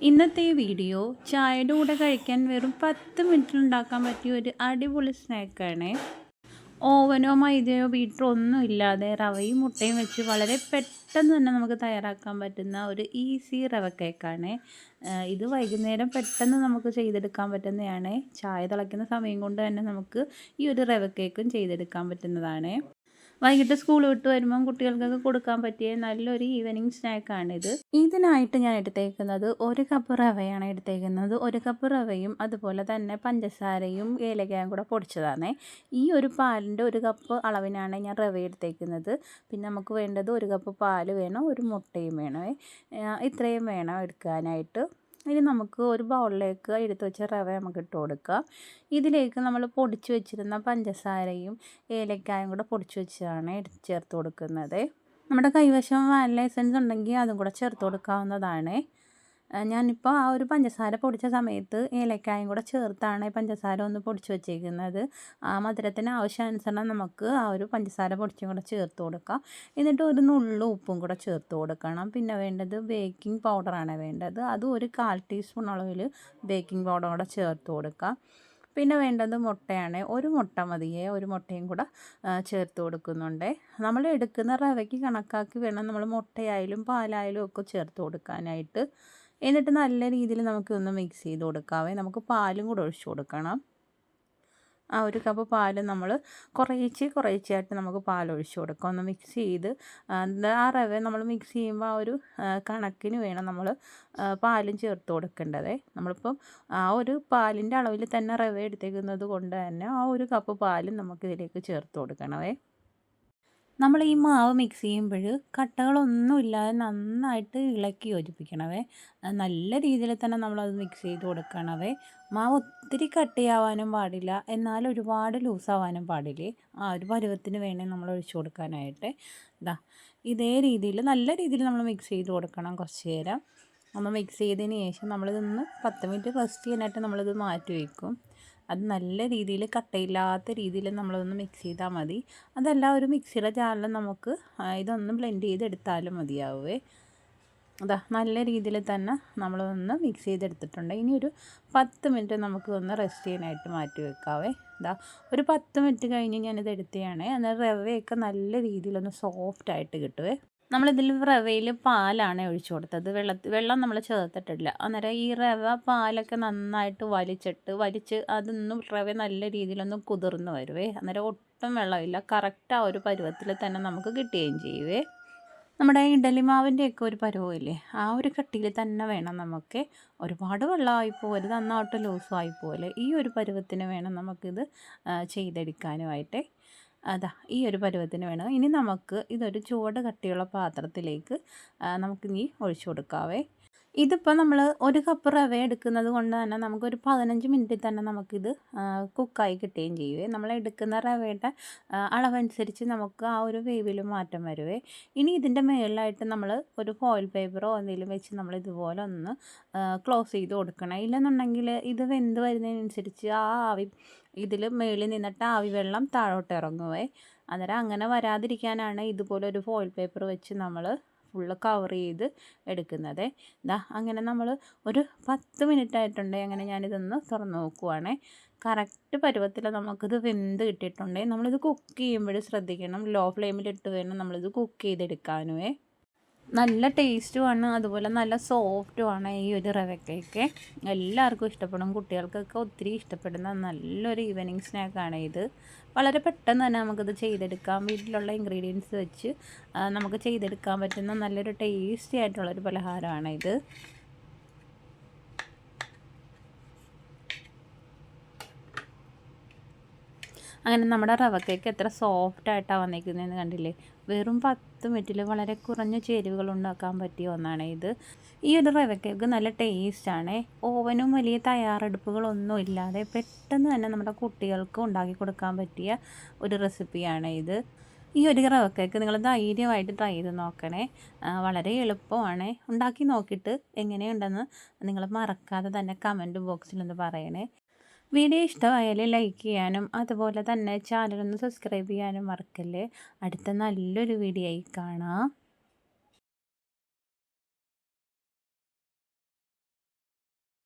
ഇന്നത്തെ വീഡിയോ ചായയുടെ കൂടെ കഴിക്കാൻ വെറും 10 മിനിറ്റിൽ ഉണ്ടാക്കാൻ പറ്റിയ ഒരു അടിപൊളി സ്നാക്കാണ്. ഓവനോ മൈദയോ ബീറ്ററോ ഒന്നും ഇല്ലാതെ റവയും മുട്ടയും വെച്ച് വളരെ പെട്ടെന്ന് തന്നെ നമുക്ക് തയ്യാറാക്കാൻ പറ്റുന്ന ഒരു ഈസി റവ കേക്കാണ്. ഇത് വൈകുന്നേരം പെട്ടെന്ന് നമുക്ക് ചെയ്തെടുക്കാൻ പറ്റുന്നതാണ്. ചായ തിളയ്ക്കുന്ന സമയം കൊണ്ട് തന്നെ നമുക്ക് ഈ ഒരു റവ കേക്കും ചെയ്തെടുക്കാൻ പറ്റുന്നതാണ്. വൈകിട്ട് സ്കൂൾ വിട്ട് വരുമ്പം കുട്ടികൾക്കൊക്കെ കൊടുക്കാൻ പറ്റിയ നല്ലൊരു ഈവനിങ് സ്നാക്കാണിത്. ഇതിനായിട്ട് ഞാൻ എടുത്തേക്കുന്നത് 1 കപ്പ് റവയാണ് എടുത്തേക്കുന്നത്. 1 കപ്പ് റവയും അതുപോലെ തന്നെ പഞ്ചസാരയും ഏലക്കയും കൂടെ പൊടിച്ചതാണ്. ഈ ഒരു പാലിൻ്റെ 1 കപ്പ് അളവിനാണ് ഞാൻ റവ എടുത്തേക്കുന്നത്. പിന്നെ നമുക്ക് വേണ്ടത് 1 കപ്പ് പാല് വേണം, ഒരു മുട്ടയും വേണമേ. ഇത്രയും വേണം എടുക്കാനായിട്ട്. ഇനി നമുക്ക് ഒരു ബൗളിലേക്ക് എടുത്ത് വെച്ച റവ നമുക്ക് ഇട്ട് കൊടുക്കാം. ഇതിലേക്ക് നമ്മൾ പൊടിച്ച് വെച്ചിരുന്ന പഞ്ചസാരയും ഏലക്കായും കൂടെ പൊടിച്ച് വെച്ചതാണ് ചേർത്ത് കൊടുക്കുന്നത്. നമ്മുടെ കൈവശം വാനില എസൻസ് ഉണ്ടെങ്കിൽ അതും കൂടെ ചേർത്ത് കൊടുക്കാവുന്നതാണ്. ഞാനിപ്പോൾ ആ ഒരു പഞ്ചസാര പൊടിച്ച സമയത്ത് ഏലക്കായും കൂടെ ചേർത്താണ് പഞ്ചസാര ഒന്ന് പൊടിച്ച് വെച്ചേക്കുന്നത്. ആ മധുരത്തിന് ആവശ്യാനുസരണം നമുക്ക് ആ ഒരു പഞ്ചസാര പൊടിച്ചും കൂടെ ചേർത്ത് കൊടുക്കാം. എന്നിട്ട് ഒരു നുള്ളു ഉപ്പും കൂടെ ചേർത്ത് കൊടുക്കണം. പിന്നെ വേണ്ടത് ബേക്കിംഗ് പൗഡറാണ് വേണ്ടത്. അത് ഒരു 1/4 ടീസ്പൂൺ അളവിൽ ബേക്കിംഗ് പൗഡർ കൂടെ ചേർത്ത് കൊടുക്കാം. പിന്നെ വേണ്ടത് മുട്ടയാണ്. ഒരു മുട്ട മതിയേ, ഒരു മുട്ടയും കൂടെ ചേർത്ത് കൊടുക്കുന്നുണ്ട്. നമ്മൾ എടുക്കുന്ന റവയ്ക്ക് കണക്കാക്കി വേണം നമ്മൾ മുട്ടയായാലും പാലായാലും ഒക്കെ ചേർത്ത് കൊടുക്കാനായിട്ട്. എന്നിട്ട് നല്ല രീതിയിൽ നമുക്കൊന്ന് മിക്സ് ചെയ്ത് കൊടുക്കാവേ. നമുക്ക് പാലും കൂടെ ഒഴിച്ച് കൊടുക്കണം. ആ 1 കപ്പ് പാൽ നമ്മൾ കുറേശ്ശെയായിട്ട് നമുക്ക് പാലൊഴിച്ച് കൊടുക്കാം. ഒന്ന് മിക്സ് ചെയ്ത് ആ റവ നമ്മൾ മിക്സ് ചെയ്യുമ്പോൾ ആ ഒരു കണക്കിന് വേണം നമ്മൾ പാലും ചേർത്ത് കൊടുക്കേണ്ടത്. നമ്മളിപ്പം ആ ഒരു പാലിൻ്റെ അളവിൽ തന്നെ റവ എടുത്തേക്കുന്നത് കൊണ്ട് തന്നെ ആ 1 കപ്പ് പാലും നമുക്കിതിലേക്ക് ചേർത്ത് കൊടുക്കണമേ. നമ്മൾ ഈ മാവ് മിക്സ് ചെയ്യുമ്പോൾ കട്ടകളൊന്നുമില്ലാതെ നന്നായിട്ട് ഇളക്കി യോജിപ്പിക്കണവേ. നല്ല രീതിയിൽ തന്നെ നമ്മളത് മിക്സ് ചെയ്ത് കൊടുക്കണവേ. മാവ് ഒത്തിരി കട്ടിയാവാനും പാടില്ല, എന്നാൽ ഒരുപാട് ലൂസാവാനും പാടില്ലേ. ആ ഒരു പരുവത്തിന് വേണേൽ നമ്മൾ ഒഴിച്ചു കൊടുക്കാനായിട്ട്. ഇതേ രീതിയിൽ നല്ല രീതിയിൽ നമ്മൾ മിക്സ് ചെയ്ത് കൊടുക്കണം. കുറച്ച് നേരം നമ്മൾ മിക്സ് ചെയ്തതിന് ശേഷം നമ്മളിതൊന്ന് 10 മിനിറ്റ് റെസ്റ്റ് ചെയ്യാനായിട്ട് നമ്മളിത് മാറ്റി വയ്ക്കും. അത് നല്ല രീതിയിൽ കട്ടയില്ലാത്ത രീതിയിൽ നമ്മളൊന്ന് മിക്സ് ചെയ്താൽ മതി. അതല്ല ഒരു മിക്സിയുടെ ജാറിൽ നമുക്ക് ഇതൊന്ന് ബ്ലെൻഡ് ചെയ്തെടുത്താലും മതിയാവുമേ. നല്ല രീതിയിൽ തന്നെ നമ്മളൊന്ന് മിക്സ് ചെയ്തെടുത്തിട്ടുണ്ട്. ഇനി ഒരു 10 മിനിറ്റ് നമുക്ക് ഒന്ന് റെസ്റ്റ് ചെയ്യാനായിട്ട് മാറ്റി വെക്കാവേ. ഒരു 10 മിനിറ്റ് കഴിഞ്ഞ് ഞാനിത് എടുത്തതാണ്. എന്നാൽ റവയൊക്കെ നല്ല രീതിയിലൊന്ന് സോഫ്റ്റായിട്ട് കിട്ടുമേ. നമ്മളിതിൽ റവയിൽ പാലാണ് ഒഴിച്ചു കൊടുത്തത്. വെള്ളം നമ്മൾ ചേർത്തിട്ടില്ല. അന്നേരം ഈ റവ പാലൊക്കെ നന്നായിട്ട് വലിച്ച് അതൊന്നും റവ നല്ല രീതിയിലൊന്ന് കുതിർന്ന് വരുവേ. അന്നേരം ഒട്ടും വെള്ളമില്ല, കറക്റ്റ് ആ ഒരു പരുവത്തിൽ തന്നെ നമുക്ക് കിട്ടുകയും ചെയ്യുവേ. നമ്മുടെ ഇഡലി മാവിൻ്റെയൊക്കെ ഒരു പരുവമില്ലേ, ആ ഒരു കട്ടിയിൽ തന്നെ വേണം നമുക്ക്. ഒരുപാട് വെള്ളമായി പോകരുത്, നന്നായിട്ട് ലൂസും ആയി പോകല്ലേ. ഈ ഒരു പരുവത്തിന് വേണം നമുക്കിത് ചെയ്തെടുക്കാനുമായിട്ട്. ഈ ഒരു പരുവത്തിന് വേണം. ഇനി നമുക്ക് ഇതൊരു ചുവട് കട്ടിയുള്ള പാത്രത്തിലേക്ക് നമുക്കിനി ഒഴിച്ചു കൊടുക്കാവേ. ഇതിപ്പോൾ നമ്മൾ 1 കപ്പ് റവ എടുക്കുന്നത് കൊണ്ട് തന്നെ നമുക്കൊരു 15 മിനിറ്റിൽ തന്നെ നമുക്കിത് കുക്കായി കിട്ടുകയും ചെയ്യുവേ. നമ്മൾ എടുക്കുന്ന റവയുടെ അളവനുസരിച്ച് നമുക്ക് ആ ഒരു വേവിൽ മാറ്റം വരുവേ. ഇനി ഇതിൻ്റെ മുകളിലായിട്ട് നമ്മൾ ഒരു ഫോയിൽ പേപ്പറോ എന്തെങ്കിലും വെച്ച് നമ്മൾ ഇതുപോലെ ഒന്ന് ക്ലോസ് ചെയ്ത് കൊടുക്കണം. ഇല്ലെന്നുണ്ടെങ്കിൽ ഇത് വെന്ത് വരുന്നതിനനുസരിച്ച് ആ ആവി ഇതിൽ മുകളിൽ നിന്നിട്ട് ആവി വെള്ളം താഴോട്ട് ഇറങ്ങുവേ. അന്നേരം അങ്ങനെ വരാതിരിക്കാനാണ് ഇതുപോലെ ഒരു ഫോയിൽ പേപ്പർ വെച്ച് നമ്മൾ ഫുള്ള് കവർ ചെയ്ത് എടുക്കുന്നത്. അങ്ങനെ നമ്മൾ ഒരു 10 മിനിറ്റ് ആയിട്ടുണ്ട്. അങ്ങനെ ഞാനിതൊന്ന് തുറന്ന് നോക്കുവാണേ. കറക്റ്റ് പരുവത്തിൽ നമുക്കിത് വെന്ത് കിട്ടിയിട്ടുണ്ടെങ്കിൽ നമ്മളിത് കുക്ക് ചെയ്യുമ്പോൾ ശ്രദ്ധിക്കണം, ലോ ഫ്ലെയിമിലിട്ട് വേണം നമ്മളിത് കുക്ക് ചെയ്തെടുക്കാനുവേ. നല്ല ടേസ്റ്റുമാണ്, അതുപോലെ നല്ല സോഫ്റ്റുമാണ് ഈ ഒരു റവ കേക്ക്. എല്ലാവർക്കും ഇഷ്ടപ്പെടും. കുട്ടികൾക്കൊക്കെ ഒത്തിരി ഇഷ്ടപ്പെടുന്ന നല്ലൊരു ഈവനിങ് സ്നാക്കാണ് ഇത്. വളരെ പെട്ടെന്ന് തന്നെ നമുക്കിത് ചെയ്തെടുക്കാം. വീട്ടിലുള്ള ഇൻഗ്രീഡിയൻസ് വെച്ച് നമുക്ക് ചെയ്തെടുക്കാൻ പറ്റുന്ന നല്ലൊരു ടേസ്റ്റി ആയിട്ടുള്ളൊരു പലഹാരമാണ് ഇത്. അങ്ങനെ നമ്മുടെ റവ കേക്ക് എത്ര സോഫ്റ്റായിട്ടാണ് വന്നിരിക്കുന്നതെന്ന് കണ്ടില്ലേ. വെറും 10 മിനിറ്റിൽ വളരെ കുറഞ്ഞ ചേരുവകൾ ഉണ്ടാക്കാൻ പറ്റിയ ഒന്നാണ് ഇത്. ഈ ഒരു റവ കേക്ക് നല്ല ടേസ്റ്റാണ്. ഓവനും വലിയ തയ്യാറെടുപ്പുകളൊന്നും ഇല്ലാതെ പെട്ടെന്ന് തന്നെ നമ്മുടെ കുട്ടികൾക്ക് ഉണ്ടാക്കി കൊടുക്കാൻ പറ്റിയ ഒരു റെസിപ്പിയാണ് ഇത്. ഈ ഒരു റവ കേക്ക് നിങ്ങൾ ധൈര്യമായിട്ട് ട്രൈ ചെയ്ത് നോക്കണേ. വളരെ എളുപ്പമാണ്. ഉണ്ടാക്കി നോക്കിയിട്ട് എങ്ങനെയുണ്ടെന്ന് നിങ്ങൾ മറക്കാതെ തന്നെ കമൻറ്റ് ബോക്സിലൊന്ന് പറയണേ. വീഡിയോ ഇഷ്ടമായാൽ ലൈക്ക് ചെയ്യാനും അതുപോലെ തന്നെ ചാനലൊന്ന് സബ്സ്ക്രൈബ് ചെയ്യാനും മറക്കല്ലേ. അടുത്ത നല്ലൊരു വീഡിയോ ആയി കാണാം.